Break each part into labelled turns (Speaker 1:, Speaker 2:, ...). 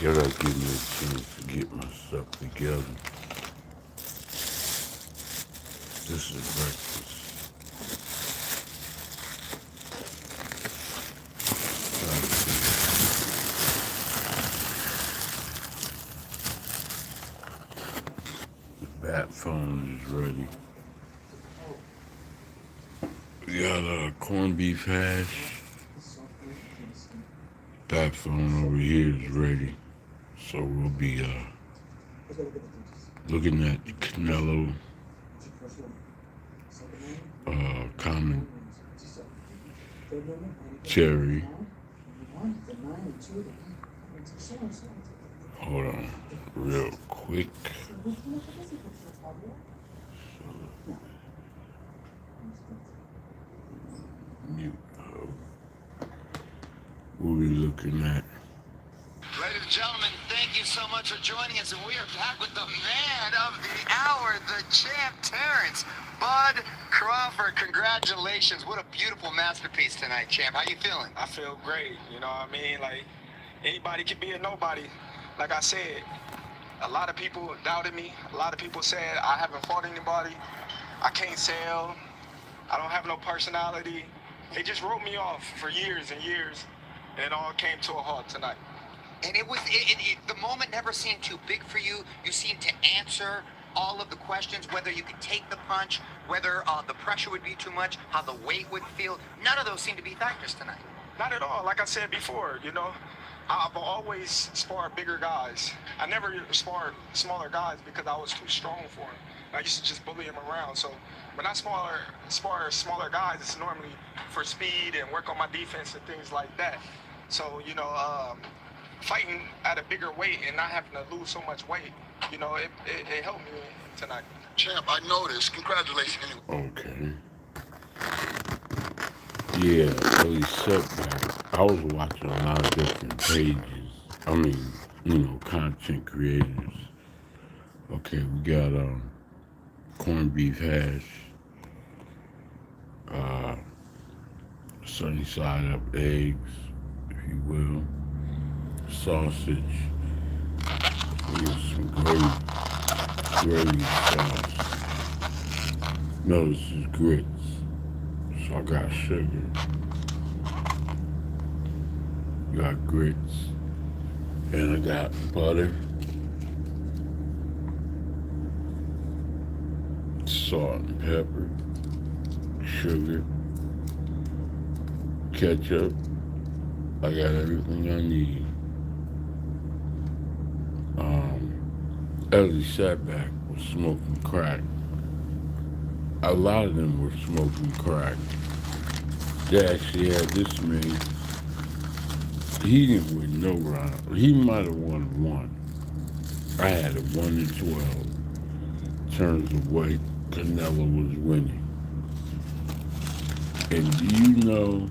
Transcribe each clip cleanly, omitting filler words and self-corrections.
Speaker 1: Gotta give me a chance to get my stuff together. This is breakfast. The bat phone is ready. We got corned beef hash. Bat phone over here is ready. So we'll be looking at the Canelo common cherry. Hold on, real quick. Mute. We'll be looking at.
Speaker 2: Ladies and gentlemen, thank you so much for joining us, and we are back with the man of the hour, the champ, Terrence Bud Crawford. Congratulations! What a beautiful masterpiece tonight, champ. How you feeling?
Speaker 3: I feel great. You know what I mean? Like, anybody can be a nobody. Like I said, a lot of people doubted me. A lot of people said I haven't fought anybody. I can't sell. I don't have no personality. They just wrote me off for years and years, and it all came to a halt tonight.
Speaker 2: And the moment never seemed too big for you. You seemed to answer all of the questions, whether you could take the punch, whether the pressure would be too much, how the weight would feel. None of those seem to be factors tonight.
Speaker 3: Not at all. Like I said before, you know, I've always sparred bigger guys. I never sparred smaller guys because I was too strong for them. I used to just bully them around. So when I spar smaller guys, it's normally for speed and work on my defense and things like that. So, you know, fighting at a bigger weight and not having to lose so much weight, you know, it helped me tonight.
Speaker 4: Champ, I noticed. Congratulations.
Speaker 1: Okay. Yeah, early setback. I was watching a lot of different pages. I mean, you know, content creators. Okay, we got corned beef hash, sunny side up eggs, if you will, sausage, we got some gravy sauce. No, this is grits. So I got sugar, got grits, and I got butter, salt and pepper, sugar, ketchup. I got everything I need. Ellie sat back was smoking crack. A lot of them were smoking crack. They actually had this man. He didn't win no round. He might have won one. I had a 1-12. In terms of weight, Canelo was winning. And do you know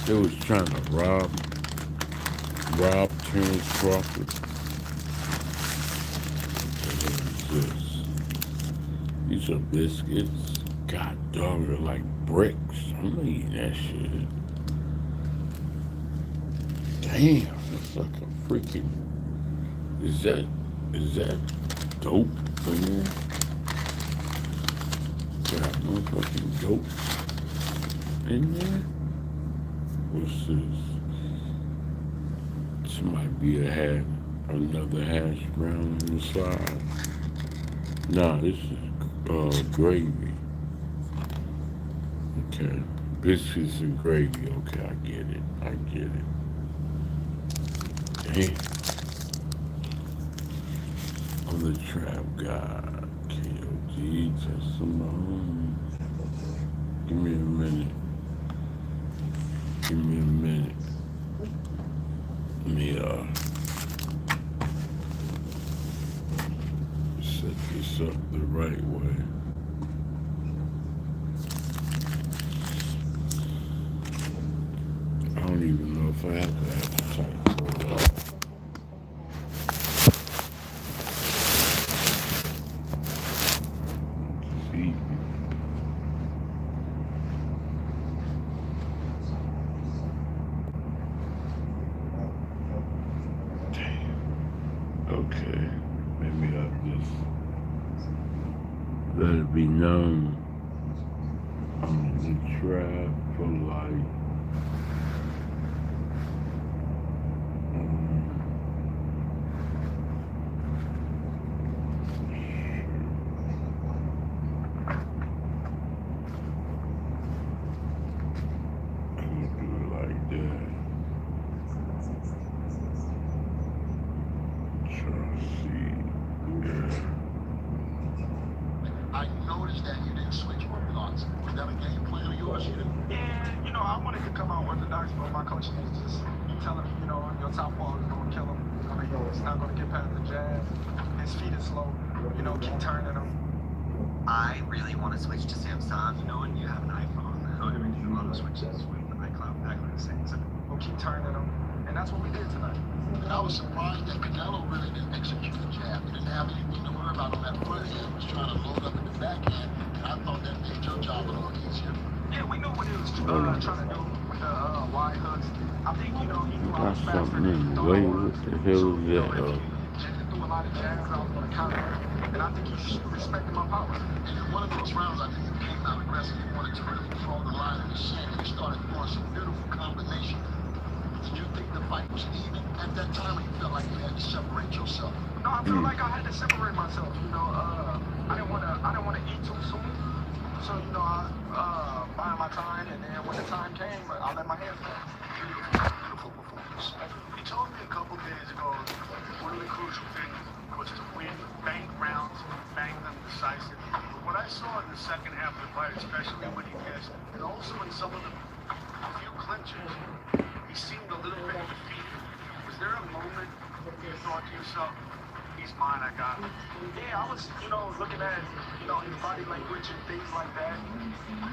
Speaker 1: they was trying to rob Terrence Crawford? What is this? These are biscuits. God dog, they're like bricks. I'm not eating that shit. Damn, that's like a freaking. Is that dope in there? Got motherfucking dope in there? What's this? This might be another hash brown on the side. Nah, this is gravy. Okay, biscuits and gravy. Okay, I get it. Damn. I'm the trap guy. KOD, testimony. Give me a minute. Let me set this up the right way. I don't even know if I have to type it up. See? Damn. Okay, maybe I'll just let it be known I'm in the trap for life. Can't do it like that. Trying to see. Yeah.
Speaker 4: I noticed that you didn't switch orthodox. Was that a game plan of yours? You didn't?
Speaker 3: Yeah, you know, I wanted to come out orthodox, but my coach was just telling me, you know, your top ball is going to kill him. I mean, he's not going to get past the jab. His feet are slow. You know, keep turning him.
Speaker 2: I really want to switch to Samsung. You know, when you have an iPhone, everything, a lot of switches with iCloud, that kind of thing. So
Speaker 3: We'll keep turning him. And that's what we did tonight.
Speaker 4: And I was surprised that Canelo really didn't execute the jab. He didn't have anything to worry about on that front end. He was trying to load up in the back end. And I thought that made your job a little easier.
Speaker 3: Yeah, we knew what he was trying to do with the wide hooks. I think, you know, he knew I was
Speaker 1: Got
Speaker 3: faster
Speaker 1: something
Speaker 3: than
Speaker 1: in
Speaker 3: he
Speaker 1: the
Speaker 3: thought
Speaker 1: way.
Speaker 3: I was.
Speaker 1: What the hell
Speaker 3: So,
Speaker 1: is
Speaker 3: you know,
Speaker 1: that?
Speaker 3: if he threw a lot of jabs, I was going to counter him. And I think he respected my power.
Speaker 4: And in one of those rounds, I think you came out aggressive. You wanted to really throw the line in the sand. And you started throwing some beautiful combinations. Did you think the fight was even at that time, or you felt like you had to separate yourself?
Speaker 3: No, I feel like I had to separate myself. You know, I didn't want to eat too soon. So, you know, I buying my time, and then when the time came, I let my hands go.
Speaker 4: Beautiful performance.
Speaker 5: You told me a couple days ago one of the crucial things was to win bank rounds, bank them decisively. But what I saw in the second half of the fight, especially when he missed, and also in some of the few clinches, he seemed a little bit defeated. Was there a moment you thought to yourself, he's mine, I got him?
Speaker 3: Yeah, I was, you know, looking at, you know, his body language and things like that.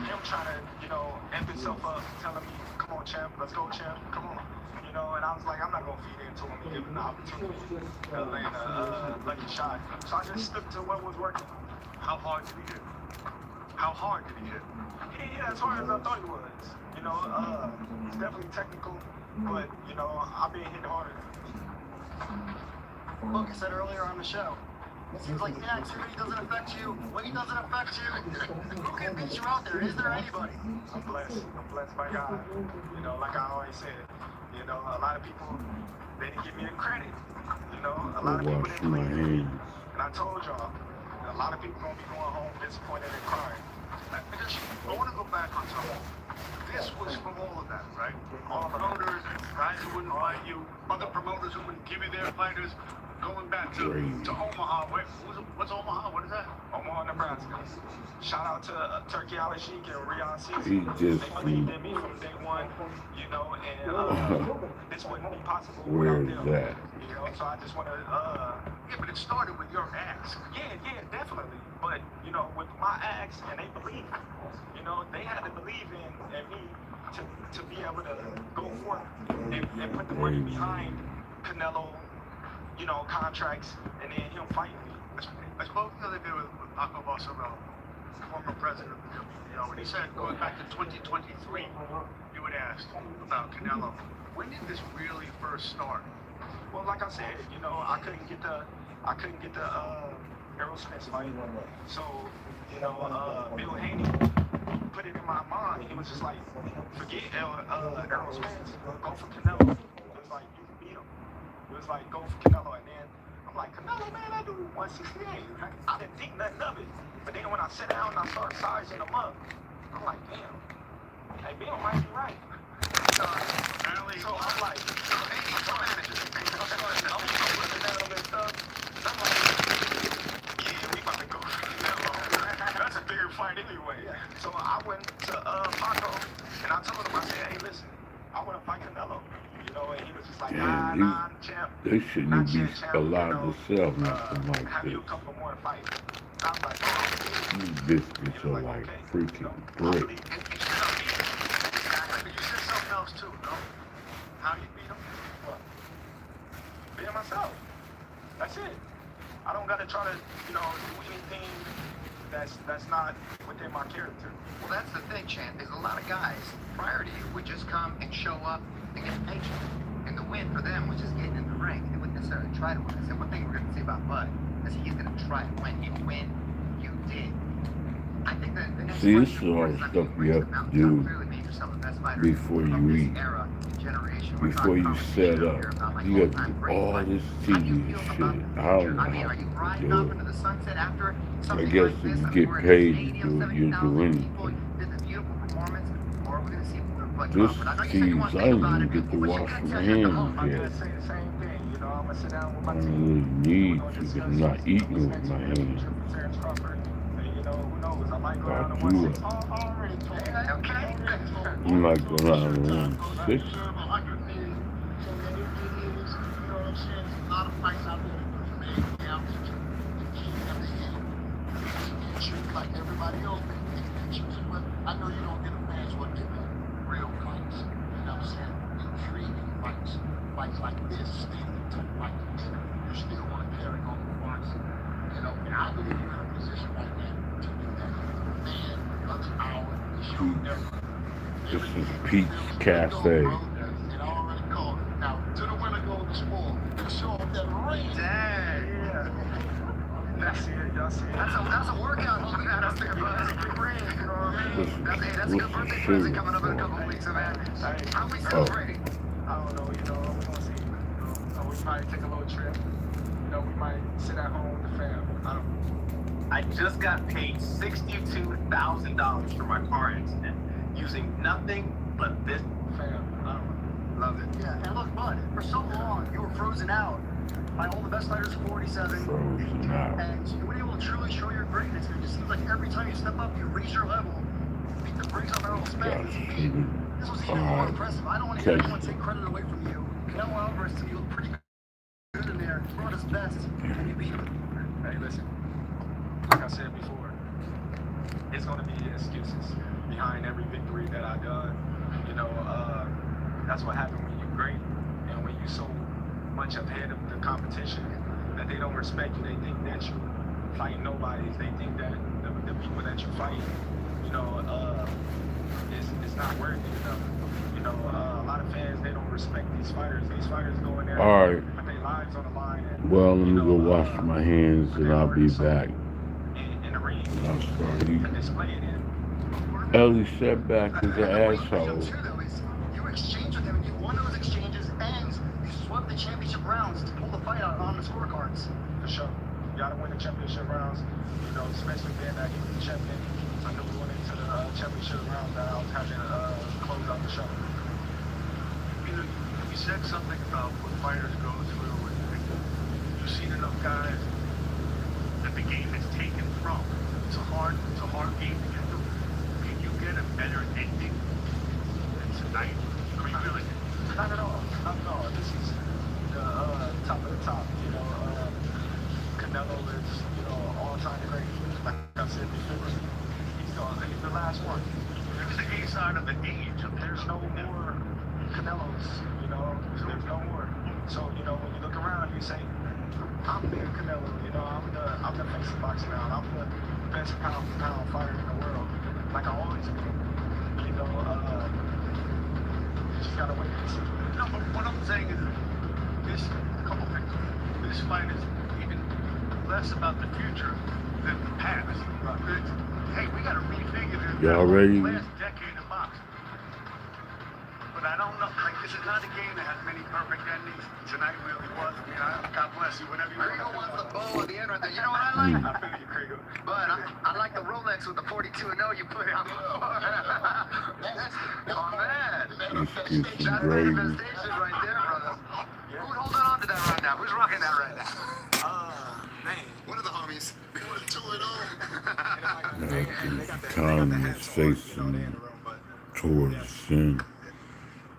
Speaker 3: Him trying to, you know, amp himself up, telling me, come on, champ, let's go, champ, come on. You know, and I was like, I'm not going to feed into him and give him the opportunity to land a lucky shot. So I just stuck to what was working.
Speaker 5: How hard did he hit? How hard did he hit?
Speaker 3: Yeah, as hard as I thought he was. You know, he's definitely technical, but, you know, I've been hitting harder.
Speaker 2: look, I said earlier on the show, it seems like the activity doesn't affect you when he doesn't affect you. Who can beat you out there? Is there anybody?
Speaker 3: I'm blessed by God. You know, like I always said, you know, a lot of people, they didn't give me the credit. You know, a lot of people
Speaker 1: Wash
Speaker 3: didn't
Speaker 1: my
Speaker 3: believe in me.
Speaker 1: hands.
Speaker 3: And I told y'all, a lot of people gonna be going home disappointed and crying.
Speaker 5: Because I want to go back on something. This was from all of that, right? All promoters, guys who wouldn't fight you, other promoters who wouldn't give you their fighters, going back to Omaha. What's Omaha? What is that?
Speaker 3: Omaha, Nebraska. Shout out to Turkey Al-Sheikh and Rion
Speaker 1: He
Speaker 3: Season.
Speaker 1: just
Speaker 3: They believed in me from day one, you know, and this wouldn't be possible
Speaker 1: Where
Speaker 3: without
Speaker 1: is
Speaker 3: them.
Speaker 1: that?
Speaker 3: You know, so I just want to,
Speaker 5: Yeah, but it started with your ask.
Speaker 3: yeah, definitely. But, you know, with my acts, and they believe, you know, they had to believe in me to be able to go forth and put the money behind Canelo, you know, contracts, and then him fighting me.
Speaker 5: I spoke the other day with Paco Barcelona, former president of the WBO, and he said going back to 2023, you had asked about Canelo. When did this really first start?
Speaker 3: Well, like I said, you know, I couldn't get the Errol Spence fight. So, you know, Bill Haney put it in my mind. He was just like, forget Errol Spence, go for Canelo. It was like, you can beat him. It was like, go for Canelo. And then I'm like, Canelo, man, I do 168. I didn't think nothing of it. But then when I sat down and I started sizing him up, I'm like, damn, hey, Bill might be right.
Speaker 5: Apparently,
Speaker 3: So I'm like, hey, come on, I'm looking at him and stuff. And I'm like, yeah, we about to go. That's a bigger fight anyway. So I went to Paco and I told him, I said, hey, listen, I want to fight Canelo. You know, and he was just like,
Speaker 1: Damn,
Speaker 3: nah, champ.
Speaker 1: They shouldn't
Speaker 3: Not
Speaker 1: be
Speaker 3: yet, champ.
Speaker 1: allowed to sell nothing like
Speaker 3: have you
Speaker 1: this.
Speaker 3: a couple more fights. I was like, oh,
Speaker 1: These biscuits are like freaking brick.
Speaker 5: and you said something else too, no? How do you beat him?
Speaker 3: What? Being myself. That's it. I don't gotta try to, you know, do anything that's not within my character.
Speaker 2: Well, that's the thing, champ. There's a lot of guys prior to you would just come and show up and get a paycheck. And the win for them was just getting in the ring. They wouldn't necessarily try to win. I said, one thing we're going to say about Bud is he's going to try to win. You win, you did. I think that the next
Speaker 1: See, this is
Speaker 2: question,
Speaker 1: all
Speaker 2: of course,
Speaker 1: stuff you have to do
Speaker 2: clearly made yourself the best fighter
Speaker 1: before
Speaker 2: of
Speaker 1: you
Speaker 2: this
Speaker 1: eat.
Speaker 2: era, generation. We're
Speaker 1: Before
Speaker 2: talking
Speaker 1: you set
Speaker 2: conversation
Speaker 1: up,
Speaker 2: here about, like,
Speaker 1: you got to
Speaker 2: all-time
Speaker 1: do
Speaker 2: great
Speaker 1: all
Speaker 2: fights.
Speaker 1: this
Speaker 2: How do you
Speaker 1: tedious
Speaker 2: feel
Speaker 1: shit.
Speaker 2: about the
Speaker 1: I don't
Speaker 2: future?
Speaker 1: know
Speaker 2: I mean,
Speaker 1: how
Speaker 2: are you
Speaker 1: to
Speaker 2: riding
Speaker 1: do
Speaker 2: off
Speaker 1: it.
Speaker 2: into the sunset after
Speaker 1: I
Speaker 2: something
Speaker 1: guess
Speaker 2: like
Speaker 1: if
Speaker 2: this?
Speaker 1: you
Speaker 2: I mean,
Speaker 1: get
Speaker 2: we're at
Speaker 1: paid to
Speaker 2: stadium,
Speaker 1: do it, you'll do
Speaker 2: 70,000 people.
Speaker 1: anything.
Speaker 2: Did a beautiful performance, or are we going to see more of Bud
Speaker 1: This
Speaker 2: Crawford? I know you said you
Speaker 1: cheese,
Speaker 2: want to
Speaker 1: I
Speaker 2: think
Speaker 1: didn't
Speaker 2: about
Speaker 1: even
Speaker 2: it,
Speaker 1: get to
Speaker 2: but
Speaker 1: wash
Speaker 2: what you
Speaker 1: my
Speaker 2: got to tell you at the
Speaker 1: hands
Speaker 2: moment?
Speaker 3: I'm
Speaker 1: yet.
Speaker 3: gonna say the same thing. You know, I'm gonna sit down with
Speaker 1: I
Speaker 3: my
Speaker 1: don't
Speaker 3: team.
Speaker 1: really need
Speaker 3: We're gonna
Speaker 1: to,
Speaker 3: discuss
Speaker 1: because I'm not
Speaker 3: what's
Speaker 1: eating with
Speaker 3: next
Speaker 1: my
Speaker 3: for the
Speaker 1: hands.
Speaker 3: future for Terrence Crawford. And you know, who knows? I might go
Speaker 1: I
Speaker 3: down to
Speaker 1: do
Speaker 3: 160.
Speaker 1: it.
Speaker 3: Already told you.
Speaker 2: Okay.
Speaker 1: I'm not going out on
Speaker 4: Deserve
Speaker 1: 160.
Speaker 4: 100 million. So many years, you know what I'm saying? There's a lot of fights out there that you made down to the king of the hill. You can choose like everybody else, they can choose it, but I know you don't get a fans what they want. Real fights. You know what I'm saying? Intriguing fights. Fights like this, stadium type fights. You still want to carry on the marks. You know, and I believe you're in a position right now to do that. Man, another hour, the show never.
Speaker 1: This is Pete's Cafe.
Speaker 4: And I already called it. Now, to the winner goes the spoil. To show off that ring.
Speaker 2: Dang.
Speaker 3: Yeah. Y'all see it. Y'all see it.
Speaker 2: That's a workout holding that up there, bud.
Speaker 3: That's a big ring. You know what I mean?
Speaker 2: That's a good birthday present coming up in a couple of weeks, man. How we celebrating?
Speaker 3: I don't know. You know, we're gonna see. You know, we might take a little trip. You know, we might sit at home with the fam. I don't know.
Speaker 6: I just got paid $62,000 for my car accident using nothing but this.
Speaker 3: Fam. I don't know.
Speaker 2: Love it.
Speaker 5: Yeah, and look, Bud, for so long you were frozen out by all the best fighters of 47.
Speaker 1: Frozen out.
Speaker 5: And you weren't able to truly show your greatness. It just seems like every time you step up, you reach your level, beat the brakes on Errol Spence. This was even more impressive. I don't want to hear anyone take credit away from you. Canelo Alvarez, to me, looked pretty good in there. Brought his best, and you beat him.
Speaker 3: Hey, listen. Like I said before, it's gonna be excuses behind every victory that I done. You know, that's what happened when you're great and when you're so much ahead of the competition that they don't respect you. They think that you fight nobodies. They think that the people that you fight, you know, it's not worthy enough. You know, a lot of fans, they don't respect these fighters. These fighters go in there
Speaker 1: All right.
Speaker 3: and put their lives on the line. And,
Speaker 1: Well, let
Speaker 3: you
Speaker 1: me
Speaker 3: know,
Speaker 1: go wash my hands and I'll be back.
Speaker 3: In the ring,
Speaker 1: I'll start eating.
Speaker 3: to display it in.
Speaker 1: Ellie Setback is an asshole.
Speaker 5: You exchanged with him, and you won those exchanges, and you swept the championship rounds to pull the fight out on the scorecards.
Speaker 3: For sure. You gotta win the championship rounds, you know, especially being that he was the champion. I knew going into the championship rounds that I was having to close out the show.
Speaker 5: You know, you said something about what fighters go through, and you've seen enough guys that the game has taken from. It's a hard game to get through. Can you get a better ending than tonight? I mean, really?
Speaker 3: Not at all. Not at all. This is the top of the top. You know, Canelo is, you know, all-time great. Like I said before, he's the last one.
Speaker 5: There's the A side of the age.
Speaker 3: There's no more Canelos, you know, there's no more. So, you know, when you look around, you say, I'm big Canelo, you know, I'm the face of boxing now. I'm the best pound for pound fighter in the world. Like I always been. You know, you just gotta wait and see.
Speaker 5: No, but what I'm saying is, this couple things. This fight is even less about the future than the past. It's, hey, we got to refigure
Speaker 1: Y'all ready?
Speaker 5: the last decade of boxing. But I don't know. Like, this is not a game that has many perfect endings. Tonight really was. I mean, God bless you. Whatever you want.
Speaker 2: Ringo wants the bow at the end right there. You know what I like?
Speaker 3: I feel you, Kriegel.
Speaker 2: But I like the Rolex with the 42 and 0 you put on. Oh, man.
Speaker 1: Let's get some
Speaker 2: That's
Speaker 1: gravy.
Speaker 2: manifestation right there, brother. Who's holding on to that right now? Who's rocking that right now?
Speaker 3: Man.
Speaker 2: One of the homies.
Speaker 1: The economy is facing towards sin.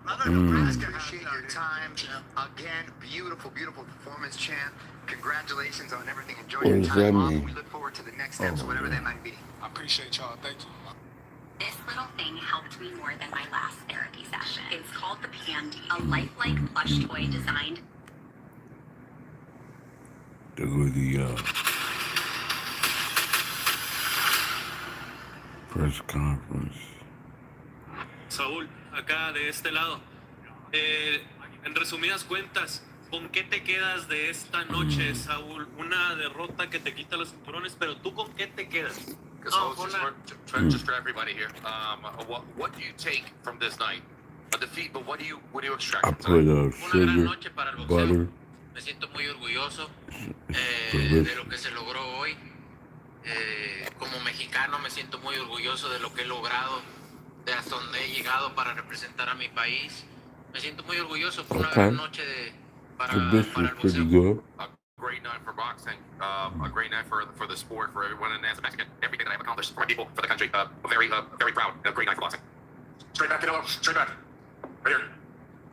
Speaker 2: I appreciate your time. Again, beautiful, beautiful performance, champ. Congratulations on everything. Enjoy
Speaker 1: What
Speaker 2: your
Speaker 1: does
Speaker 2: time
Speaker 1: that
Speaker 2: off.
Speaker 1: mean?
Speaker 2: We look forward to the next steps,
Speaker 1: Oh,
Speaker 2: whatever
Speaker 1: yeah.
Speaker 2: they might be.
Speaker 3: I appreciate y'all. Thank you.
Speaker 7: This little thing helped me more than my last therapy session. It's called the Pandy, a lifelike plush toy designed.
Speaker 1: There go the press conference.
Speaker 8: Saúl, acá de este lado. En resumidas cuentas, ¿con qué te quedas de esta noche, Saúl? Una derrota que te quita los cinturones, pero ¿tú con qué te quedas?
Speaker 9: So just for everybody here, what do you take from this night? A defeat, but what do you extract
Speaker 1: I
Speaker 9: from
Speaker 1: put
Speaker 9: tonight?
Speaker 1: sugar,
Speaker 10: Una gran noche para el boxeo.
Speaker 1: butter,
Speaker 10: Me siento muy orgulloso
Speaker 1: delicious.
Speaker 10: de lo que se logró hoy. Como mexicano me siento muy orgulloso de lo que he logrado, de hasta donde he llegado para representar a mi país. Me siento muy orgulloso por una gran noche para
Speaker 1: So this was
Speaker 10: el
Speaker 1: pretty
Speaker 10: boxeo.
Speaker 1: good.
Speaker 9: A great night for boxing, a great night for the sport, for everyone in as a Mexican. Everything that I've accomplished for my people, for the country. Very proud. A great night for boxing.
Speaker 3: Straight back, Canelo. Straight back. Right here.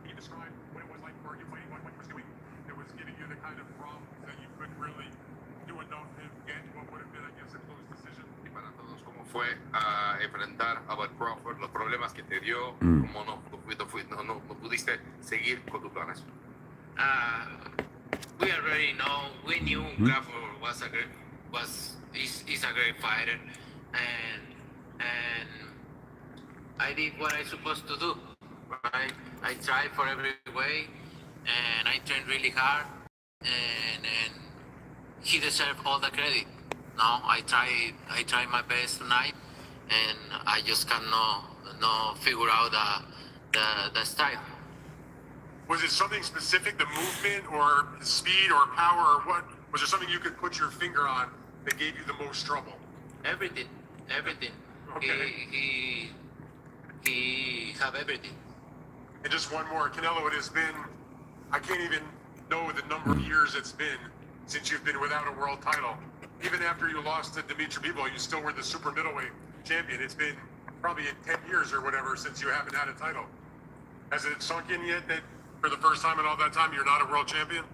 Speaker 3: Can you describe what it was like for you fighting what Mike was doing? It was giving you the kind of problems that you couldn't really do enough to get what would have been, I guess, a close decision.
Speaker 9: Y para todos, ¿cómo fue enfrentar a Bud Crawford? Los problemas que te dio, cómo no pudiste seguir con tus planes.
Speaker 10: We already know. We knew Crawford is a great fighter, and I did what I supposed to do. Right? I tried for every way, and I trained really hard, and he deserved all the credit. No, I tried my best tonight, and I just cannot figure out the style.
Speaker 3: Was it something specific, the movement or the speed or power or what? Was there something you could put your finger on that gave you the most trouble?
Speaker 10: Everything.
Speaker 3: Okay.
Speaker 10: He have everything.
Speaker 3: And just one more, Canelo, it has been, I can't even know the number of years it's been since you've been without a world title. Even after you lost to Dimitri Bivol, you still were the super middleweight champion. It's been probably 10 years or whatever since you haven't had a title. Has it sunk in yet that for the first time in all that time you're not a world champion?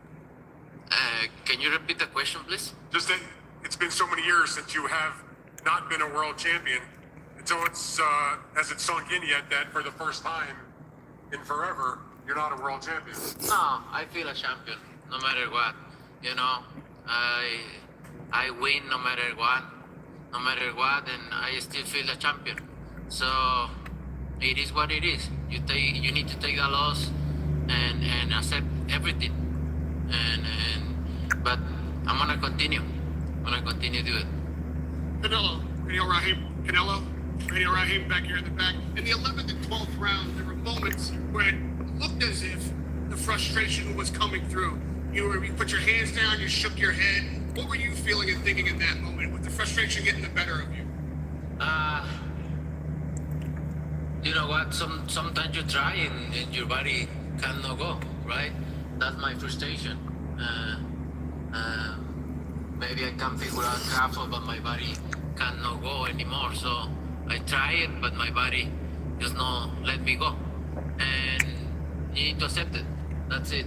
Speaker 10: Can you repeat the question, please?
Speaker 3: Just that it's been so many years since you have not been a world champion. And so has it sunk in yet that for the first time in forever, you're not a world champion?
Speaker 10: No, I feel a champion, no matter what. You know, I win no matter what, and I still feel a champion. So it is what it is. You need to take the loss and accept everything. But I'm gonna continue. Do it.
Speaker 5: Canelo, Radio Raheem back here in the back. In the 11th and 12th round, there were moments where it looked as if the frustration was coming through. You put your hands down, you shook your head. What were you feeling and thinking in that moment with the frustration getting the better of you?
Speaker 10: You know what? Sometimes you try and your body cannot go, right? That's my frustration. Maybe I can figure out Crawford, but my body cannot go anymore. So I try it, but my body just not let me go. And you need to accept it. That's it.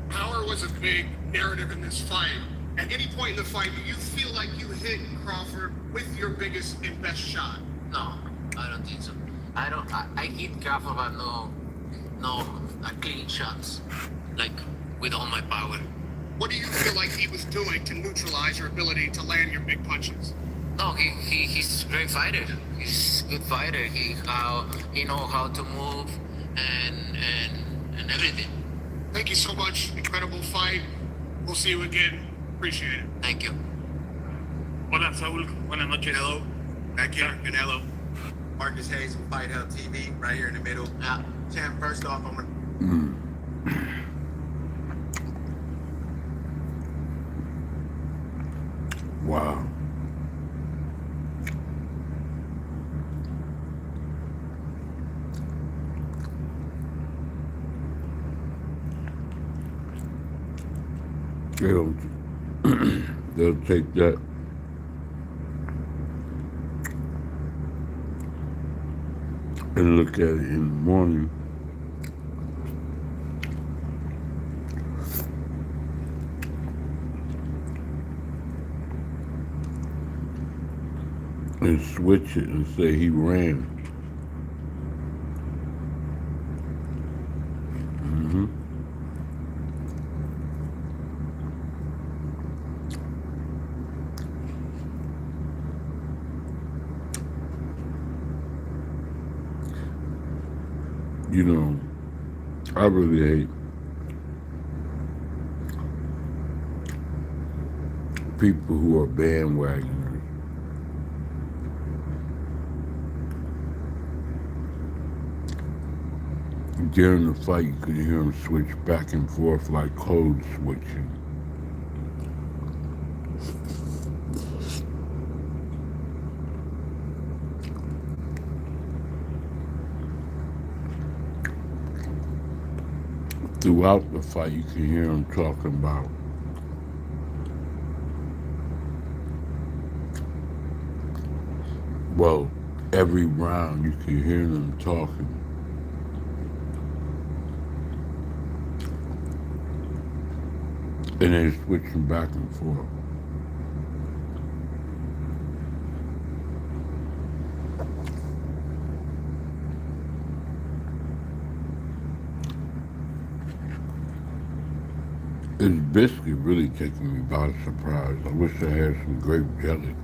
Speaker 5: Power was a big narrative in this fight. At any point in the fight, do you feel like you hit Crawford with your biggest and best shot?
Speaker 10: No, I don't think so. I hit Crawford, but no clean shots, like with all my power.
Speaker 5: What do you feel like he was doing to neutralize your ability to land your big punches?
Speaker 10: No, he's a great fighter. He's a good fighter. He know how to move and everything.
Speaker 5: Thank you so much. Incredible fight. We'll see you again. Appreciate it.
Speaker 10: Thank you.
Speaker 5: Hola, Saúl. Buenas noches. Hello. Back here, Canelo.
Speaker 11: Marcus Hayes from Fight Hub TV, right here in the middle.
Speaker 10: Yeah.
Speaker 11: Champ, first off, I'm gonna...
Speaker 1: Wow. They'll take that and look at it in the morning. And switch it and say he ran. You know, I really hate people who are bandwagoners. During the fight, you could hear them switch back and forth like code switching. Throughout the fight, you can hear them talking about every round you can hear them talking. And they're switching back and forth. This biscuit really taking me by surprise. I wish I had some grape jelly.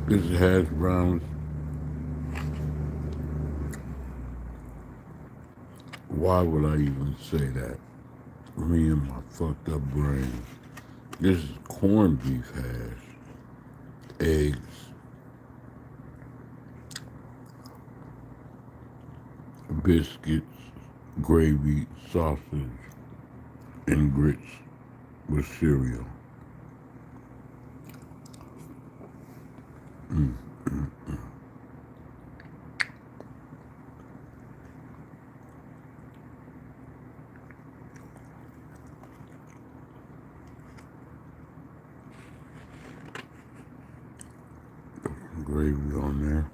Speaker 1: This hash browns. Why would I even say that? Me and my fucked up brain. This is corned beef hash, eggs, biscuits, gravy, sausage, and grits with cereal. Gravy on there.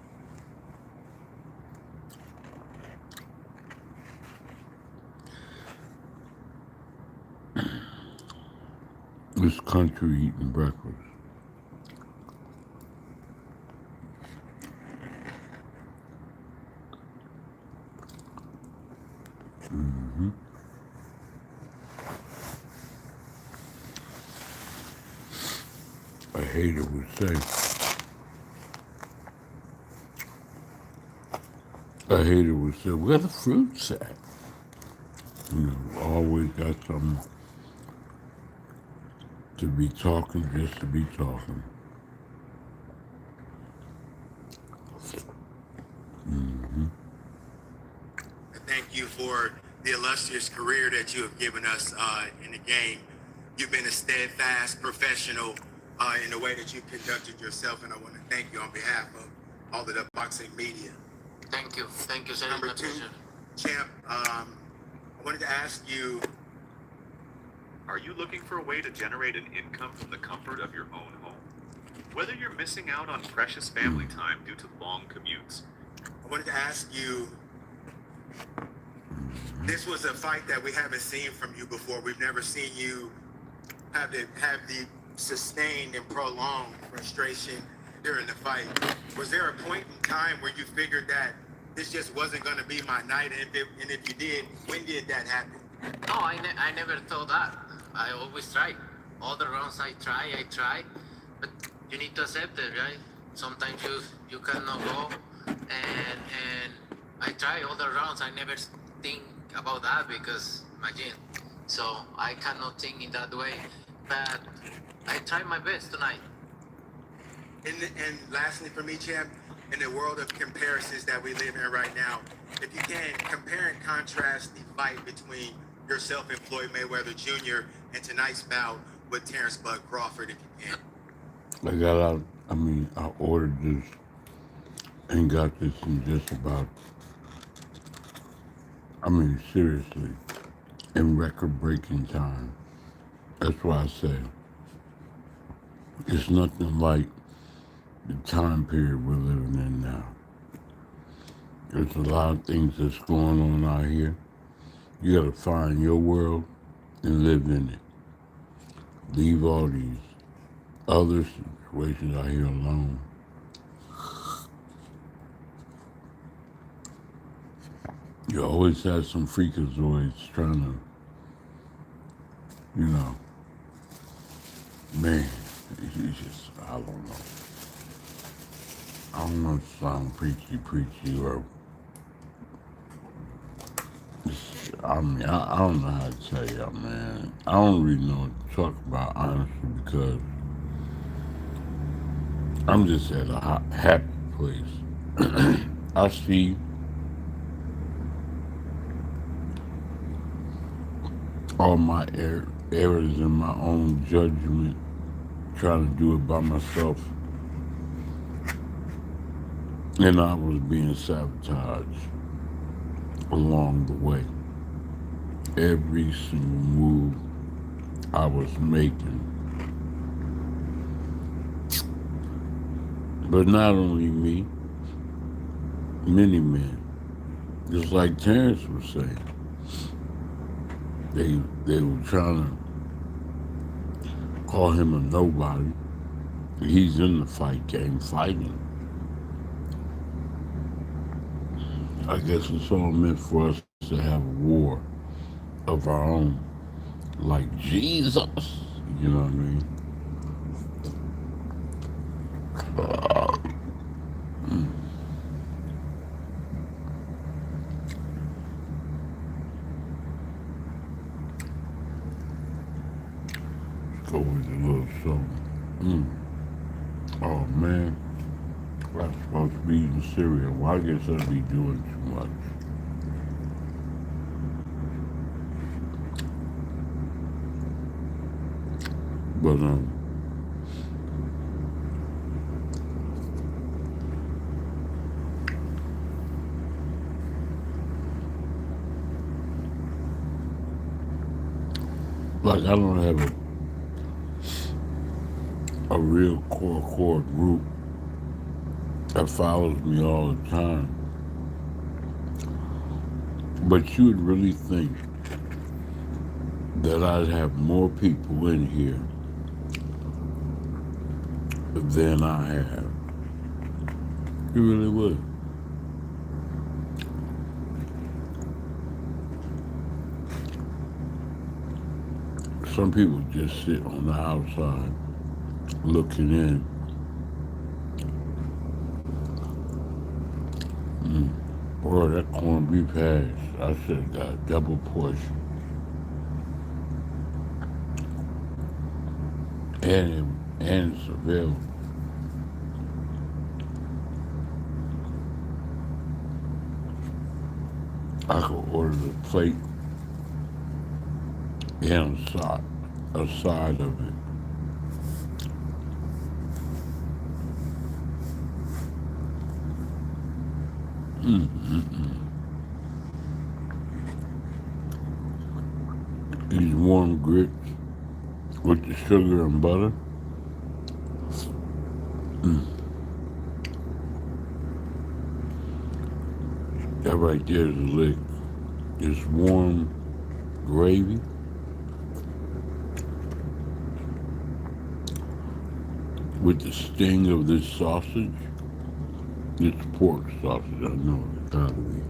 Speaker 1: This country eating breakfast. A hater would say. A hater would say, where the fruits at? You know, always got something to be talking just to be talking.
Speaker 11: Thank you for the illustrious career that you have given us in the game. You've been a steadfast professional in the way that you conducted yourself, and I want to thank you on behalf of all of the boxing media.
Speaker 10: Thank you, sir.
Speaker 11: Number two, champ, I wanted to ask you,
Speaker 12: are you looking for a way to generate an income from the comfort of your own home? Whether you're missing out on precious family time due to long commutes.
Speaker 11: I wanted to ask you, this was a fight that we haven't seen from you before. We've never seen you have the sustained and prolonged frustration during the fight. Was there a point in time where you figured that this just wasn't going to be my night? And if you did, when did that happen?
Speaker 10: No, I never thought that. I always try. All the rounds I try, but you need to accept it, right? Sometimes you cannot go, and I try all the rounds. I never think about that because imagine. So I cannot think in that way, but I try my best tonight.
Speaker 11: And lastly for me, champ, in the world of comparisons that we live in right now, if you can compare and contrast the fight between your self-employed Mayweather Jr. and tonight's bout with Terrence Bud Crawford, if you can.
Speaker 1: I ordered this and got this in just about, seriously, in record-breaking time. That's why I say it's nothing like the time period we're living in now. There's a lot of things that's going on out here. You gotta find your world and live in it. Leave all these other situations out here alone. You always have some freakazoids trying to, man, it's just, I don't know. don't want to sound preachy, or I mean, I don't know how to tell y'all, man. I don't really know what to talk about, honestly, because I'm just at a happy place. I see all my errors in my own judgment, trying to do it by myself, and I was being sabotaged along the way. Every single move I was making. But not only me, many men, just like Terrence was saying, they were trying to call him a nobody. He's in the fight game fighting. I guess it's all meant for us to have a war of our own, like Jesus. You know what I mean? Go with a little something. Oh man, I'm supposed to be eating cereal. Well, I guess I'd be doing too much. But like I don't have a real core group that follows me all the time. But you would really think that I'd have more people in here than I have. You really would. Some people just sit on the outside looking in. Boy, that corned beef hash, I should have got a double portion. And it's available. I could order the plate and a side of it. These warm grits with the sugar and butter. That right there is a lick. It's warm gravy with the sting of this sausage. It's pork sausage, I know it's gotta be.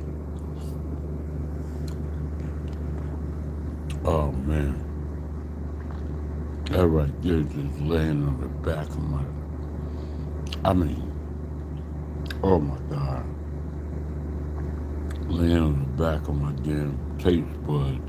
Speaker 1: Oh man. That right there just laying on the back of my, oh my God. Laying on the back of my damn taste buds.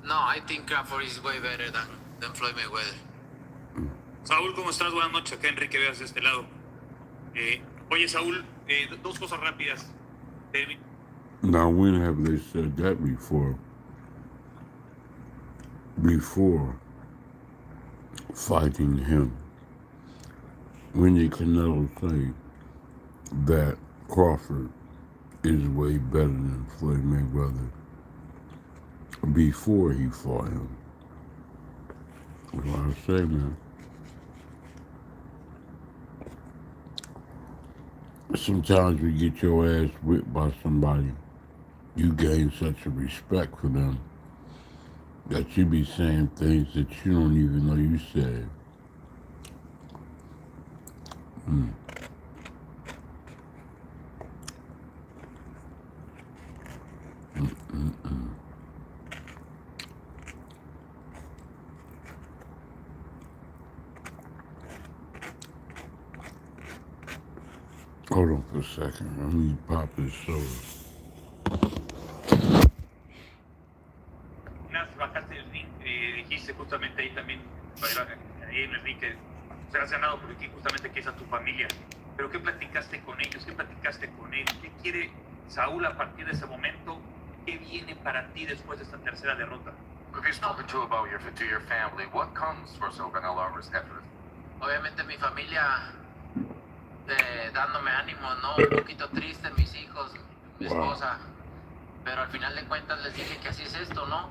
Speaker 10: No, I think Crawford is way better than Floyd Mayweather.
Speaker 8: Saúl, ¿cómo estás? Buenas noches. Henry, que veas de este lado. Oye, Saúl, dos cosas rápidas.
Speaker 1: Now, when have they said that before? Before fighting him? When did Canelo say that Crawford is way better than Floyd Mayweather before he fought him? That's what I say, man. Sometimes you get your ass whipped by somebody, you gain such a respect for them that you be saying things that you don't even know you said. Mm. Mm-mm-mm. Hold on for a second. Let me pop this soda.
Speaker 13: Ignacio, bajaste del ring, dijiste justamente ahí también, ahí en el ring que serás ganado por aquí justamente que esa es tu familia. Pero ¿qué platicaste con ellos? ¿Qué platicaste con él? ¿Qué quiere Saúl a partir de ese momento? ¿Qué viene para ti después de esta tercera derrota?
Speaker 9: Have you spoken to your family? What comes for Saul Canelo Alvarez after this?
Speaker 10: Obviamente mi familia dándome ánimo, ¿no? Un poquito triste, mis hijos, mi esposa. Pero al final de cuentas les dije que así es esto, ¿no?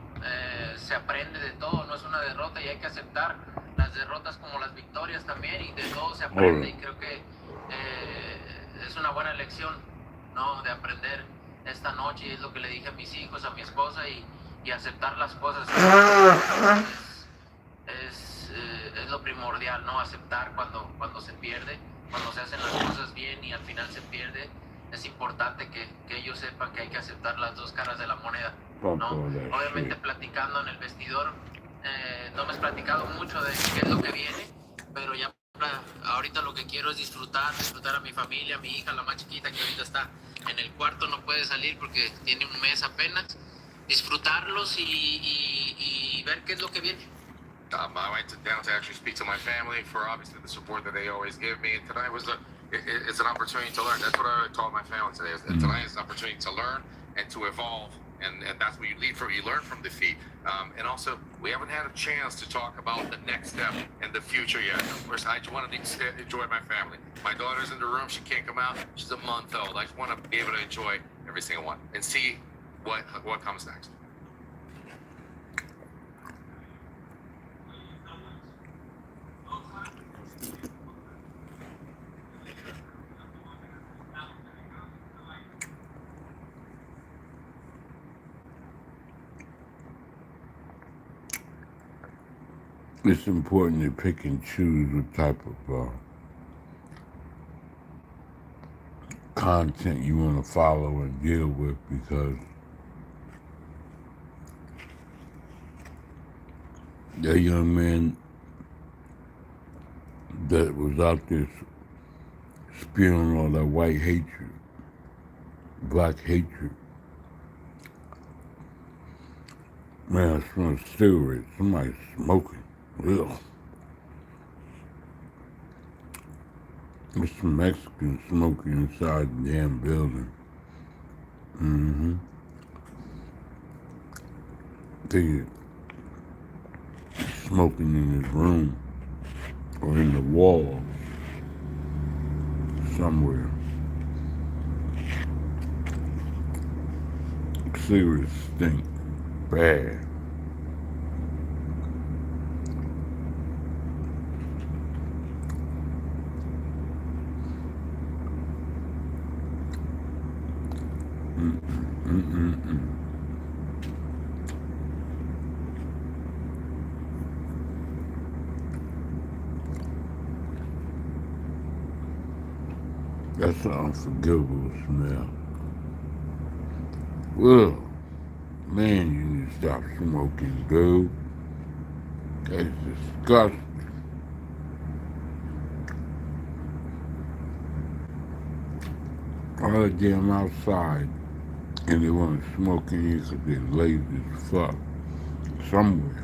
Speaker 10: Se aprende de todo, no es una derrota y hay que aceptar las derrotas como las victorias también y de todo se aprende y creo que es una buena lección, ¿no? De aprender esta noche y es lo que le dije a mis hijos, a mi esposa y aceptar las cosas. Es lo primordial, ¿no? Aceptar cuando se pierde, cuando se hacen las cosas bien y al final se pierde. Es importante que ellos sepan que hay que aceptar las dos caras de la moneda, ¿no? Obviamente platicando en el vestidor, no me has platicado mucho de qué es lo que viene, pero ya ahorita lo que quiero es disfrutar a mi familia, a mi hija, la más chiquita que ahorita está en el cuarto, no puede salir porque tiene un mes apenas, disfrutarlos y ver qué es lo que viene.
Speaker 9: I went down to actually speak to my family for obviously the support that they always give me. And tonight was it's an opportunity to learn. That's what I told my family today. Tonight is an opportunity to learn and to evolve. And that's what you lead from. You learn from defeat. And also, we haven't had a chance to talk about the next step and the future yet. Of course, I just want to enjoy my family. My daughter's in the room. She can't come out. She's a month old. I just want to be able to enjoy every single one and see what comes next.
Speaker 1: It's important to pick and choose what type of content you want to follow and deal with because that young man that was out there spewing all that white hatred, black hatred. Man, I smell cigarettes. Somebody's smoking. Ugh. There's some Mexicans smoking inside the damn building. They're smoking in his room or in the wall somewhere. Cigarettes stink bad. That's an unforgivable smell. Ugh. Man, you need to stop smoking, dude. That's disgusting. All the damn outside, and they want to smoke in here because they're lazy as fuck. Somewhere.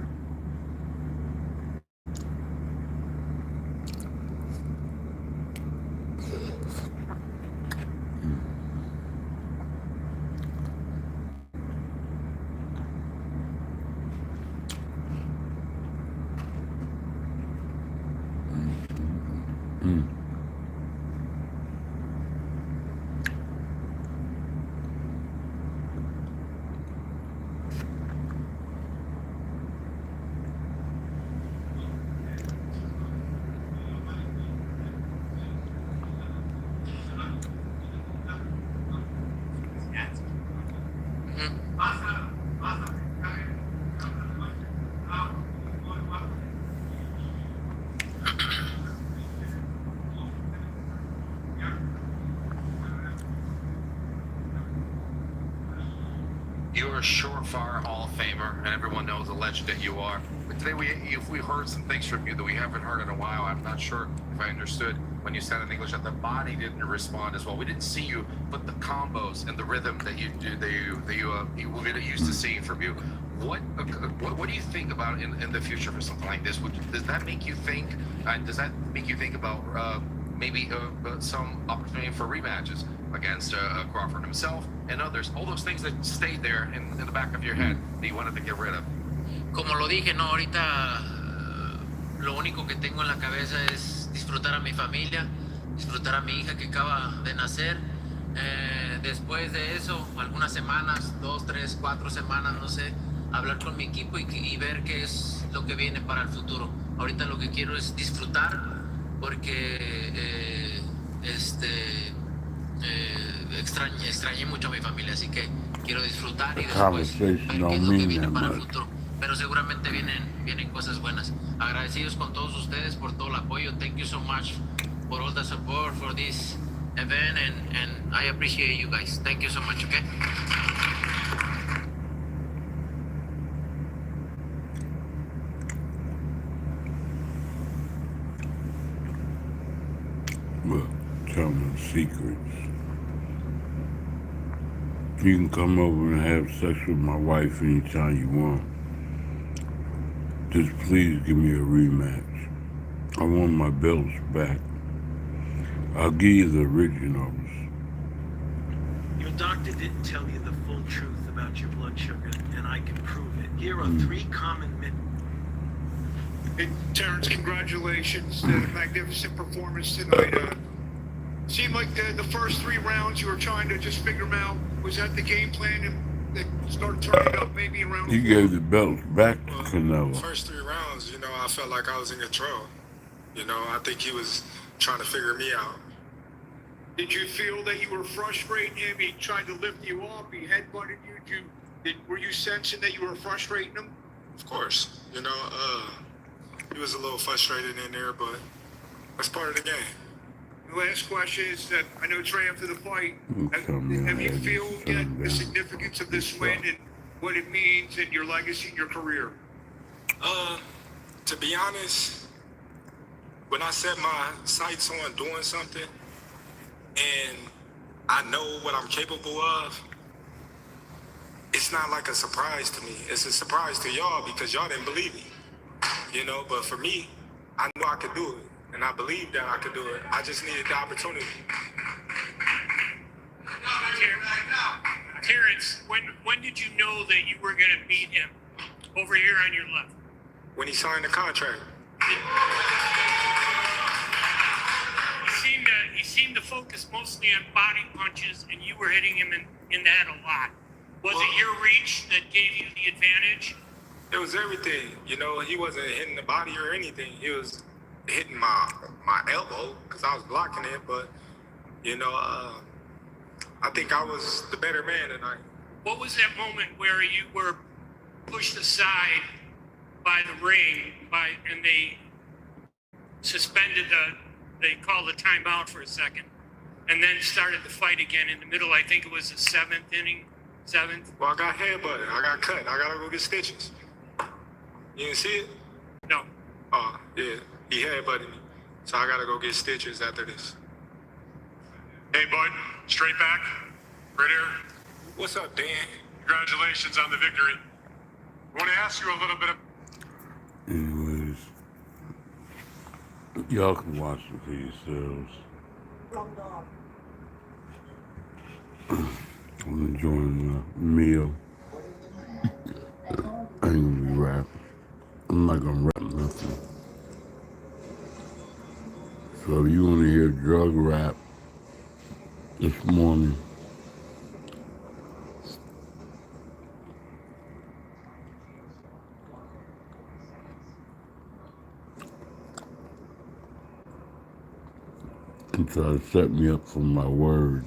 Speaker 9: a surefire Hall of Famer, and everyone knows the legend that you are. But today we heard some things from you that we haven't heard in a while. I'm not sure if I understood when you said in English that the body didn't respond as well. We didn't see you, but the combos and the rhythm that you do, we're used to seeing from you. What do you think about in the future for something like this? Does that make you think? Does that make you think about maybe some opportunity for rematches against Crawford himself and others? All those things that stayed there in the back of your head that you wanted to get rid of.
Speaker 10: Como lo dije, no, ahorita lo único que tengo en la cabeza es disfrutar a mi familia, disfrutar a mi hija que acaba de nacer. Después de eso, algunas semanas, 2, 3, 4 semanas, no sé, hablar con mi equipo y ver qué es lo que viene para el futuro. Ahorita lo que quiero es disfrutar porque extrañé mucho a mi familia, así que quiero disfrutar y después ver qué es lo que viene para el futuro. Pero seguramente vienen cosas buenas. Agradecidos con todos ustedes por todo el apoyo. Thank you so much for all the support for this event, and I appreciate you guys. Thank you so much, okay?
Speaker 1: Well, tell them secrets. You can come over and have sex with my wife anytime you want. Just please give me a rematch. I want my belts back. I'll give you the originals.
Speaker 14: Your doctor didn't tell you the full truth about your blood sugar, and I can prove it. Here are 3 common myths.
Speaker 5: Hey, Terrence, congratulations. Magnificent performance tonight. Seemed like the first 3 rounds you were trying to just figure them out. Was that the game plan? And they started turning up maybe around.
Speaker 1: You gave the belts back to Canelo.
Speaker 3: First 3 rounds, I felt like I was in control. I think he was trying to figure me out.
Speaker 5: Did you feel that you were frustrating him? He tried to lift you up. He headbutted you. Were you sensing that you were frustrating him?
Speaker 3: Of course. He was a little frustrated in there, but that's part of the game.
Speaker 5: The last question is that I know Trey after the fight, have you feel yet the significance of this win and what it means in your legacy and your career?
Speaker 3: To be honest, when I set my sights on doing something and I know what I'm capable of, it's not like a surprise to me. It's a surprise to y'all because y'all didn't believe me. But for me, I knew I could do it. And I believed that I could do it. I just needed the opportunity.
Speaker 5: Terrence, when did you know that you were going to beat him? Over here on your left.
Speaker 3: When he signed the contract.
Speaker 5: He seemed to focus mostly on body punches, and you were hitting him in the head a lot. Was it your reach that gave you the advantage?
Speaker 3: It was everything. He wasn't hitting the body or anything. He was hitting my elbow because I was blocking it. But, I think I was the better man tonight.
Speaker 5: What was that moment where you were pushed aside by the ring and they suspended they called the timeout for a second and then started the fight again in the middle? I think it was the 7th inning. 7th.
Speaker 3: Well, I got headbutted. I got cut. I got to go get stitches. You didn't see it?
Speaker 5: No.
Speaker 3: Oh, yeah. He headbutted me. So I got to go get stitches after this.
Speaker 5: Hey, bud. Straight back. Right here.
Speaker 3: What's up, Dan?
Speaker 5: Congratulations on the victory. I want to ask you a little bit of...
Speaker 1: Anyways, y'all can watch it for yourselves. I'm enjoying the meal. I ain't gonna be rap. I'm not gonna rap nothing. So if you wanna hear drug rap this morning, and try to set me up for my words.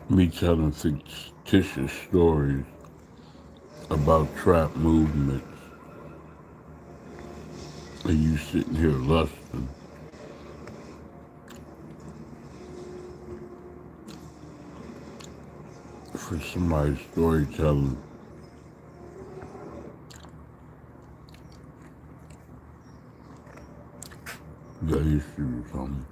Speaker 1: Me telling fictitious stories about trap movements and you sitting here lusting. for somebody's storytelling. The issue or something.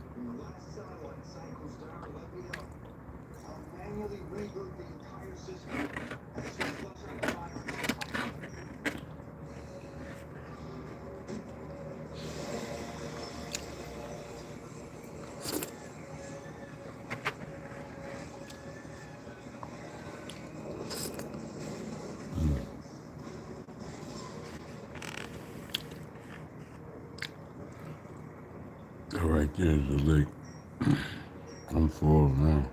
Speaker 1: Right there's the lake. I'm full now.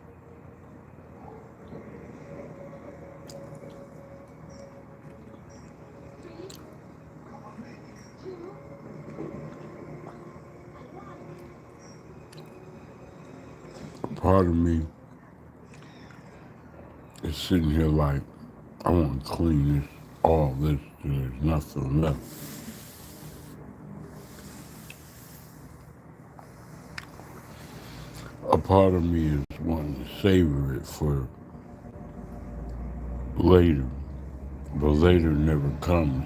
Speaker 1: Part of me is sitting here like, I want to clean this, all this, till there's nothing left. A part of me is wanting to savor it for later, but later never comes.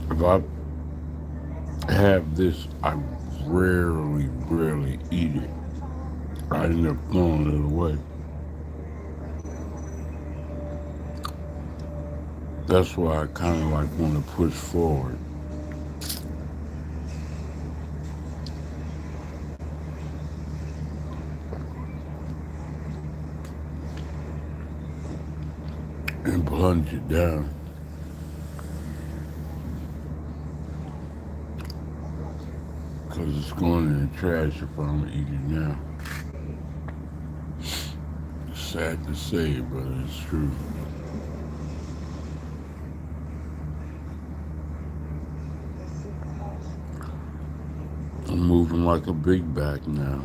Speaker 1: If I have this, I rarely eat it. I end up throwing it away. That's why I kind of like want to push forward. And plunge it down. Because it's going in the trash if I don't eat it now. It's sad to say it, but it's true. I'm moving like a big back now.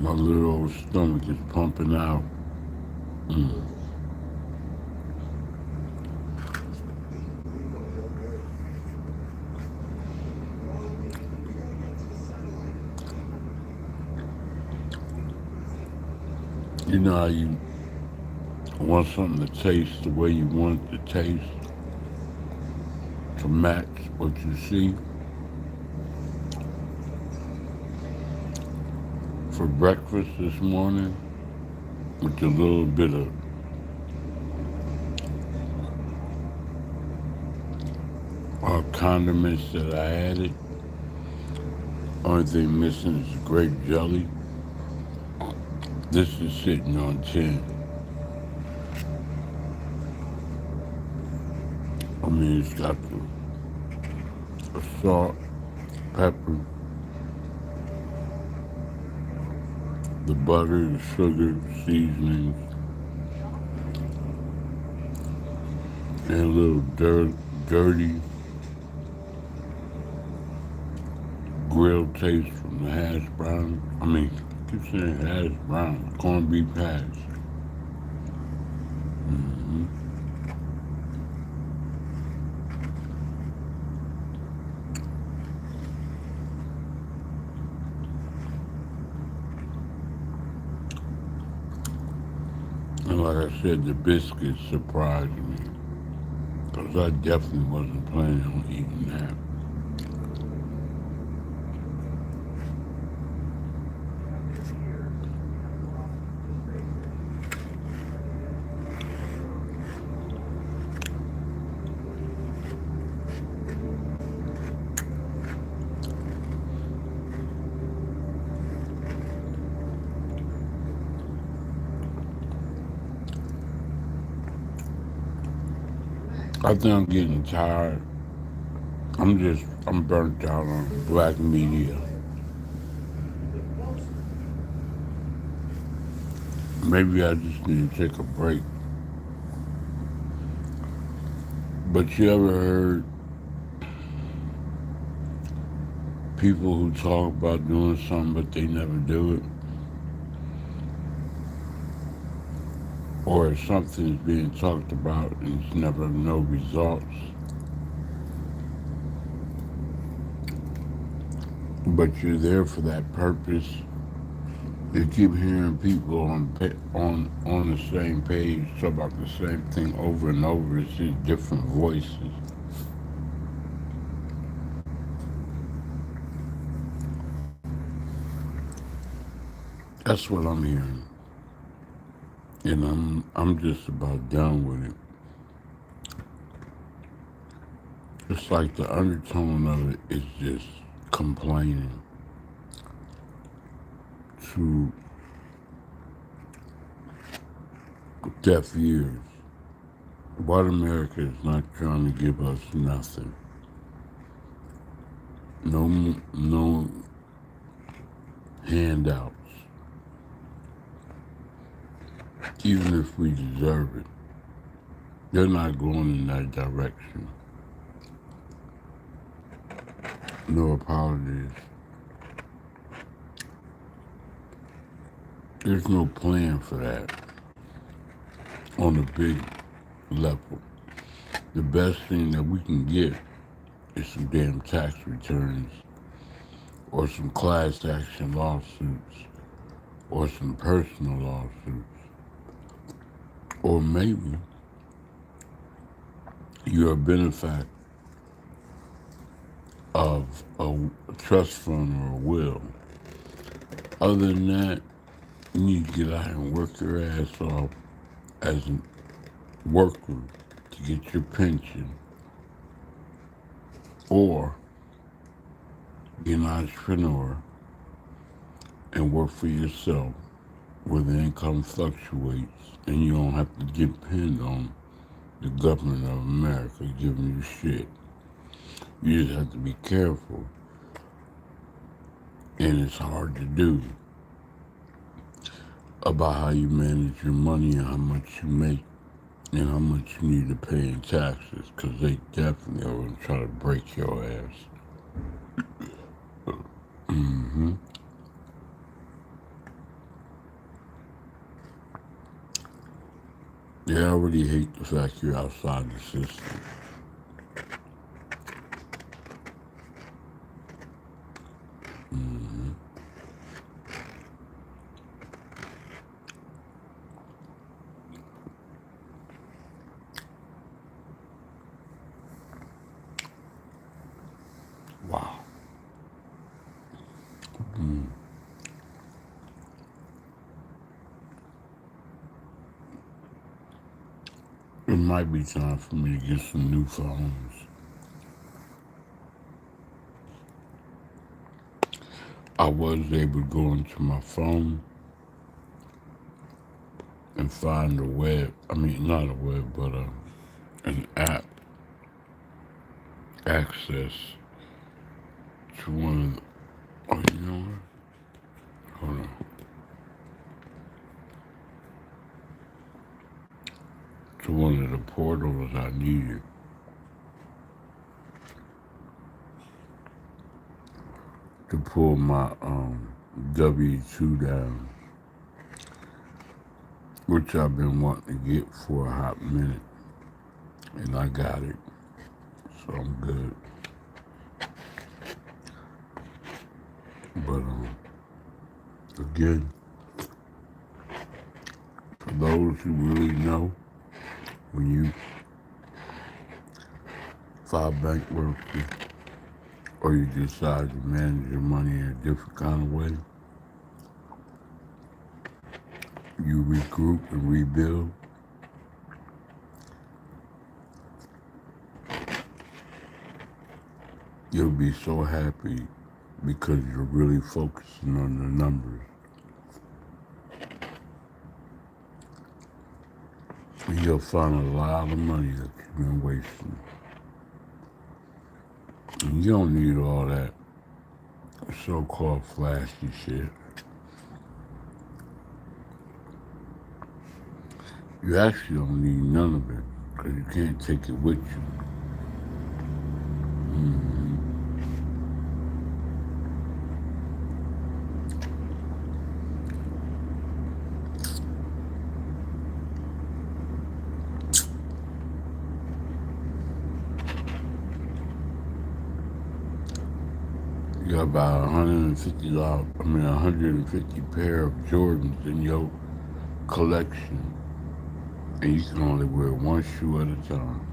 Speaker 1: My little old stomach is pumping out. You know how you want something to taste the way you want it to taste, to match what you see? For breakfast this morning, with a little bit of condiments that I added, only thing missing is grape jelly. This is sitting on 10. I mean, it's got the salt, pepper, the butter, the sugar, seasonings, and a little dirty grilled taste from the hash brown. I mean, I keep saying hash brown, corned beef hash. And like I said, the biscuits surprised me, because I definitely wasn't planning on eating that. I think I'm getting tired. I'm burnt out on black media. Maybe I just need to take a break. But you ever heard people who talk about doing something but they never do it? Or something's being talked about and it's never no results. But you're there for that purpose You keep hearing people on the same page talk about the same thing over and over. It's just different voices. That's what I'm hearing, and I'm just about done with it. It's like the undertone of it is just complaining to deaf ears. White America is not trying to give us nothing. No handouts, even if we deserve it. They're not going in that direction. No apologies. There's no plan for that on a big level. The best thing that we can get is some damn tax returns or some class action lawsuits or some personal lawsuits. Or maybe you're a benefactor of a trust fund or a will. Other than that, you need to get out and work your ass off as a worker to get your pension, or be an entrepreneur and work for yourself where the income fluctuates and you don't have to depend on the government of America giving you shit. You just have to be careful, and it's hard to do, about how you manage your money and how much you make and how much you need to pay in taxes, because they definitely are going to try to break your ass. Mm-hmm. They already hate the fact you're outside the system. Mm-hmm. Wow. Mm. It might be time for me to get some new phones. I was able to go into my phone and find a web, not a web, but an app access to one of the, you know what? Hold on. To one of the portals I needed. To pull my W-2 down, which I've been wanting to get for a hot minute, and I got it, so I'm good. But again, for those who really know, when you file bankruptcy or you decide to manage your money in a different kind of way, you regroup and rebuild. You'll be so happy because you're really focusing on the numbers. And you'll find a lot of money that you've been wasting. And you don't need all that so-called flashy shit. You actually don't need none of it because you can't take it with you. Mm-hmm. You got about $150, 150 pair of Jordans in your collection, and you can only wear one shoe at a time.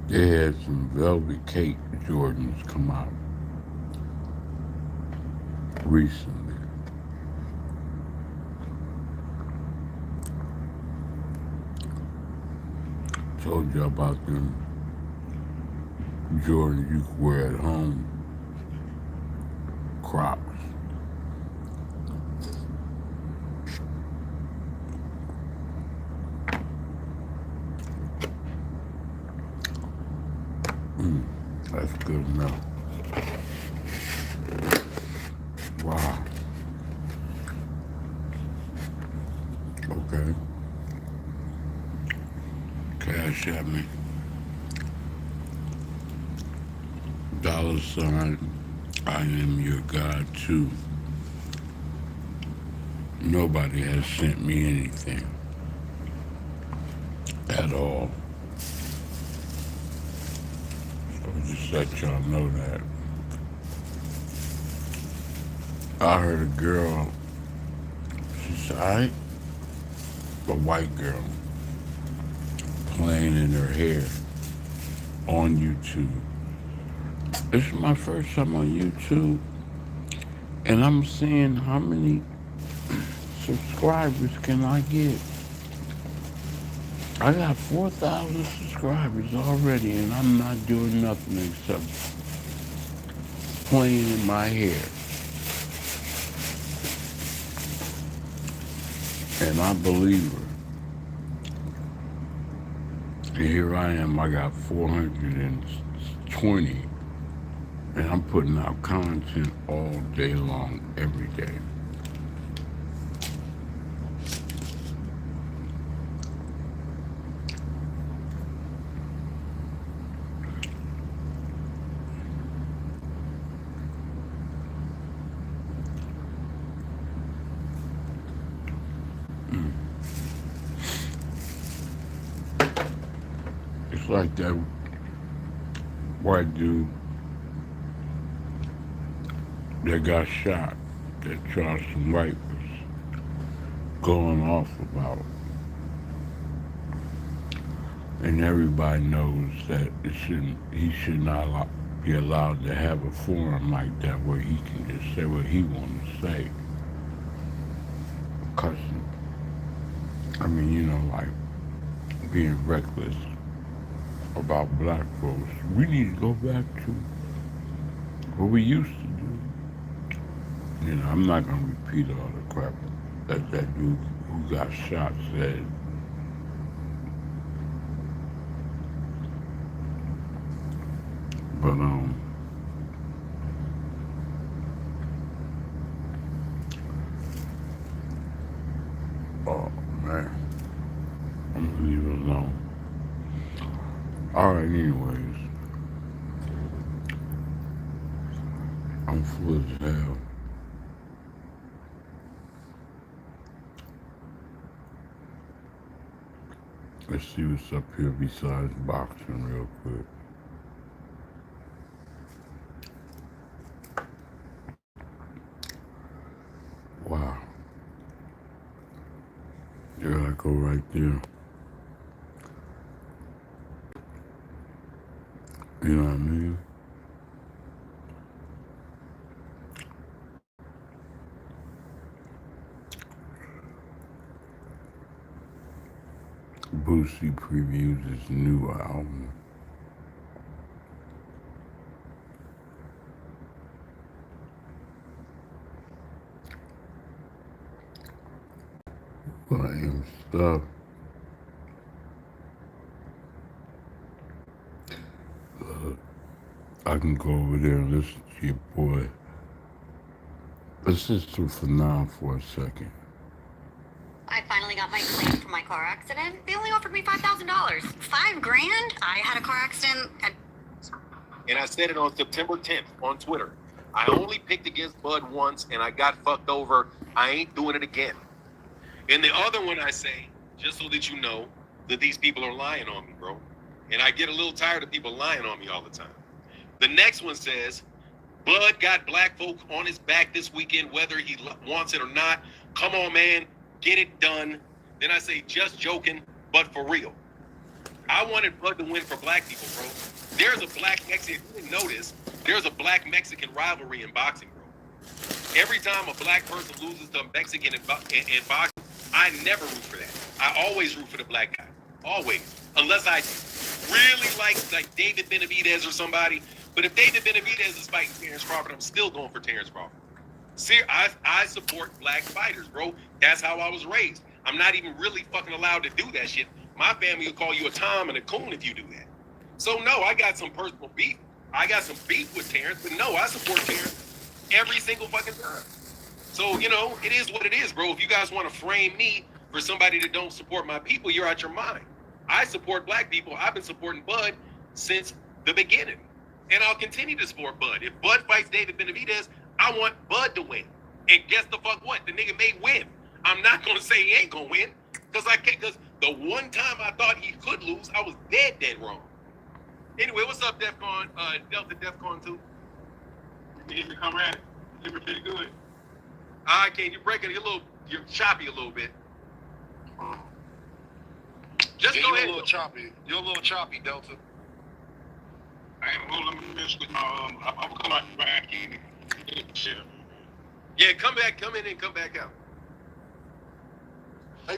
Speaker 1: They had some Velvet Cake Jordans come out recently. Told you about them Jordans you could wear at home. Crocs. That's good enough. Wow. Okay. Cash at me. $, I am your God too. Nobody has sent me anything at all. So just let y'all know that. I heard a girl, she's a white girl, playing in her hair on YouTube. This is my first time on YouTube, and I'm seeing how many subscribers can I get. I got 4,000 subscribers already, and I'm not doing nothing except playing in my hair. And I believe her. And here I am, I got 420, and I'm putting out content all day long, every day. It's like that white dude that got shot, that Charleston White was going off about. And everybody knows that he should not be allowed to have a forum like that where he can just say what he wants to say. Because, I mean, you know, like being reckless about black folks. We need to go back to what we used to do. You know, I'm not going to repeat all the crap that dude who got shot said. But, oh, man. I'm going to leave it alone. All right, anyways. I'm full as hell. Let's see what's up here besides boxing real quick. Wow. There I go right there. You know what I mean? Boosie previews his new album. I am stuff. I can go over there and listen to your boy. Let's just do for now for a second.
Speaker 7: I finally got my claim for my car accident. They only offered me $5,000. $5,000? I had a car accident
Speaker 15: and I said it on September 10th on Twitter. I only picked against Bud once and I got fucked over. I ain't doing it again. And the other one I say, just so that you know, that these people are lying on me, bro. And I get a little tired of people lying on me all the time. The next one says, Bud got black folk on his back this weekend, whether he wants it or not. Come on, man, get it done. Then I say, just joking, but for real. I wanted Bud to win for black people, bro. There's a black Mexican, if you didn't know this, there's a black Mexican rivalry in boxing, bro. Every time a black person loses to a Mexican in boxing, I never root for that. I always root for the black guy. Always. Unless I really like David Benavidez or somebody. But if David Benavidez is fighting Terrence Crawford, I'm still going for Terrence Crawford. See, I support black fighters, bro. That's how I was raised. I'm not even really fucking allowed to do that shit. My family will call you a Tom and a coon if you do that. So no, I got some personal beef. I got some beef with Terrence, but no, I support Terrence every single fucking time. So, you know, it is what it is, bro. If you guys want to frame me for somebody that don't support my people, you're out your mind. I support black people. I've been supporting Bud since the beginning. And I'll continue to support Bud. If Bud fights David Benavidez, I want Bud to win. And guess the fuck what? The nigga may win. I'm not going to say he ain't going to win. Because the one time I thought he could lose, I was dead wrong. Anyway, what's up, DEFCON? Delta DEFCON 2?
Speaker 5: You need to come at it. You were pretty good.
Speaker 15: I can't. You're breaking it you're choppy a little bit. Just go ahead.
Speaker 5: You're a little choppy. You're a little choppy, Delta. I ain't gonna let me miss with my I'm coming back in.
Speaker 15: Yeah, come in and come back out.
Speaker 5: Hey,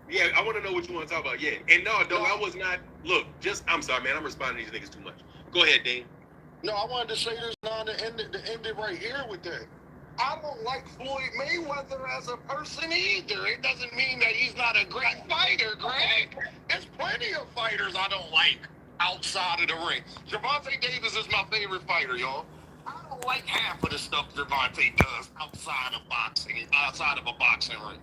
Speaker 15: Yeah, I want to know what you want to talk about. Yeah, and no, I was not. Look, I'm sorry, man. I'm responding to these niggas too much. Go ahead, Dane.
Speaker 5: No, I wanted to say this now to end it right here with that. I don't like Floyd Mayweather as a person either. It doesn't mean that he's not a great fighter, Greg. There's plenty of fighters I don't like outside of the ring. Gervonta Davis is my favorite fighter, y'all. I don't like half of the stuff Gervonta does outside of a boxing ring.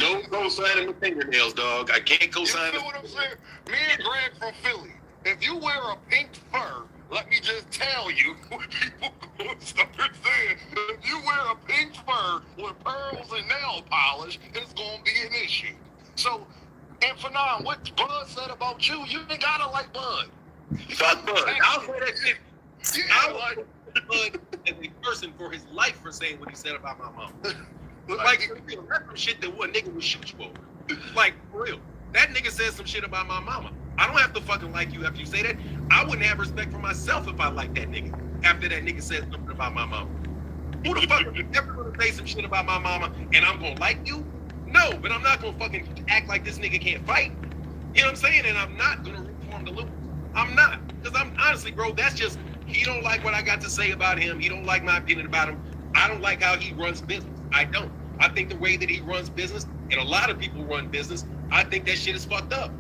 Speaker 15: No co-signing the fingernails, dog. I can't co-sign.
Speaker 5: You know what I'm saying? Me and Greg from Philly. If you wear a pink fur, let me just tell you what people gonna start saying. If you wear a pink fur with pearls and nail polish, it's gonna be an issue. So, and for now, what Bud said about you, you ain't gotta like Bud.
Speaker 15: Fuck Bud. I'll say that shit.
Speaker 5: Yeah,
Speaker 15: I like Bud as a person for his life for saying what he said about my mom. Like, that's some shit that one nigga would shoot you over. Like, for real. That nigga said some shit about my mama. I don't have to fucking like you after you say that. I wouldn't have respect for myself if I liked that nigga after that nigga said something about my mama. Who the fuck is ever gonna say some shit about my mama and I'm gonna like you? No, but I'm not gonna fucking act like this nigga can't fight. You know what I'm saying? And I'm not gonna root for him to lose. I'm not. Because I'm honestly, bro, that's just, he don't like what I got to say about him. He don't like my opinion about him. I don't like how he runs business. I don't. I think the way that he runs business, and a lot of people run business, I think that shit is fucked up.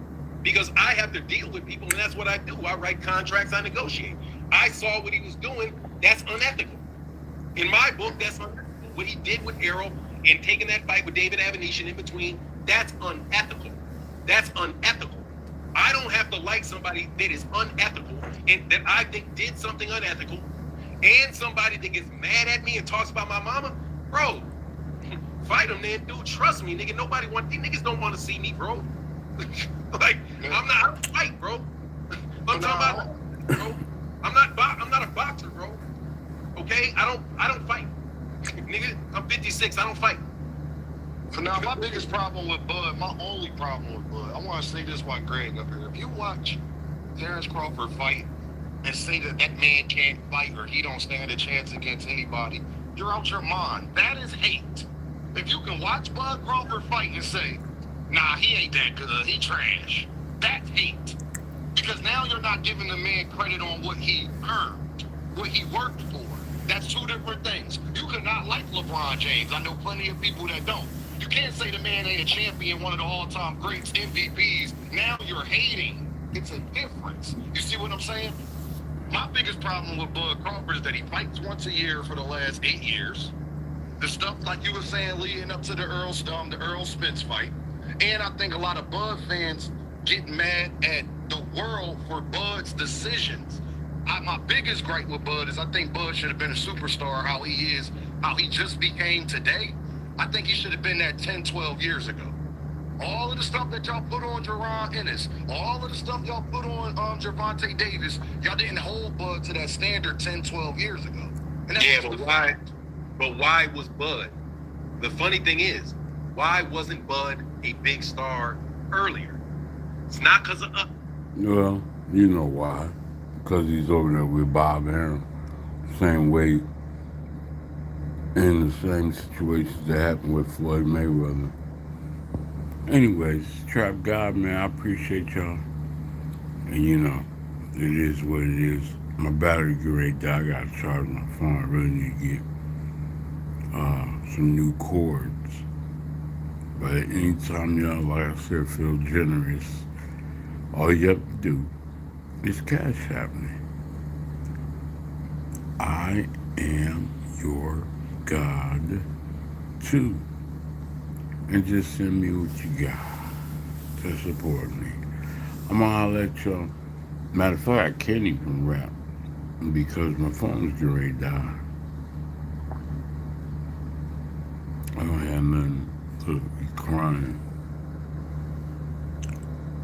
Speaker 15: Because I have to deal with people, and that's what I do. I write contracts, I negotiate. I saw what he was doing. That's unethical. In my book, that's unethical. What he did with Errol and taking that fight with David Avanesyan in between, that's unethical. That's unethical. I don't have to like somebody that is unethical and that I think did something unethical, and somebody that gets mad at me and talks about my mama. Bro, fight them, man. Dude, trust me, nigga. These niggas don't want to see me, bro. Like, I don't fight, bro. I'm talking about, bro. I'm not a boxer, bro. Okay? I don't fight. Nigga, I'm 56, I don't fight.
Speaker 5: So now my biggest problem with Bud, my only problem with Bud, I want to say this while Greg up here. If you watch Terrence Crawford fight and say that man can't fight or he don't stand a chance against anybody, you're out your mind. That is hate. If you can watch Bud Crawford fight and say, nah, he ain't that good, he trash, that's hate. Because now you're not giving the man credit on what he earned, what he worked for. That's two different things. You cannot like LeBron James. I know plenty of people that don't. You can't say the man ain't a champion, one of the all-time greats, MVPs. Now you're hating. It's a difference. You see what I'm saying? My biggest problem with Bud Crawford is that he fights once a year for the last 8 years. The stuff like you were saying leading up to the Earl Spence fight. And I think a lot of Bud fans get mad at the world for Bud's decisions. My biggest gripe with Bud is I think Bud should have been a superstar how he just became today. I think he should have been that 10, 12 years ago.
Speaker 4: All of the stuff that y'all put on Jerron Ennis, all of the stuff y'all put on Gervonta Davis, y'all didn't hold Bud to that standard 10, 12 years ago. And that's
Speaker 15: Yeah,
Speaker 4: just
Speaker 15: but
Speaker 4: the
Speaker 15: why?
Speaker 4: fact.
Speaker 15: But why was Bud? The funny thing is, why wasn't Bud a big star earlier? It's not because of
Speaker 1: Well, you know why. Because he's over there with Bob Arum. Same way, in the same situations that happened with Floyd Mayweather. Anyways, Trap God, man, I appreciate y'all. And you know, it is what it is. My battery get ready to die. I gotta charge my phone. I really need to get some new cords. But anytime y'all, like I said, feel generous, all you have to do is cash happening. I am your God too. And just send me what you got to support me. I'm gonna holler at y'all. Matter of fact, I can't even rap because my phone's getting ready to die. I don't have nothing to be crying.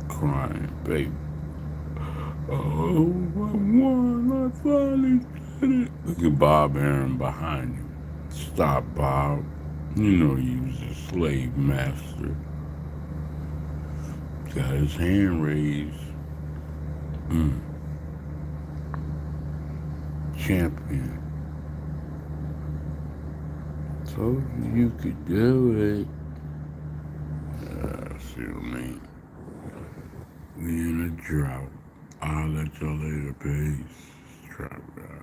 Speaker 1: Crying, baby. Oh, I won. I finally did it. Look at Bob Arum behind you. Stop, Bob. You know you was a slave master. Got his hand raised. Champion. Told you could do it. See what I mean? We in a drought. I'll let y'all later. Peace. Trap God.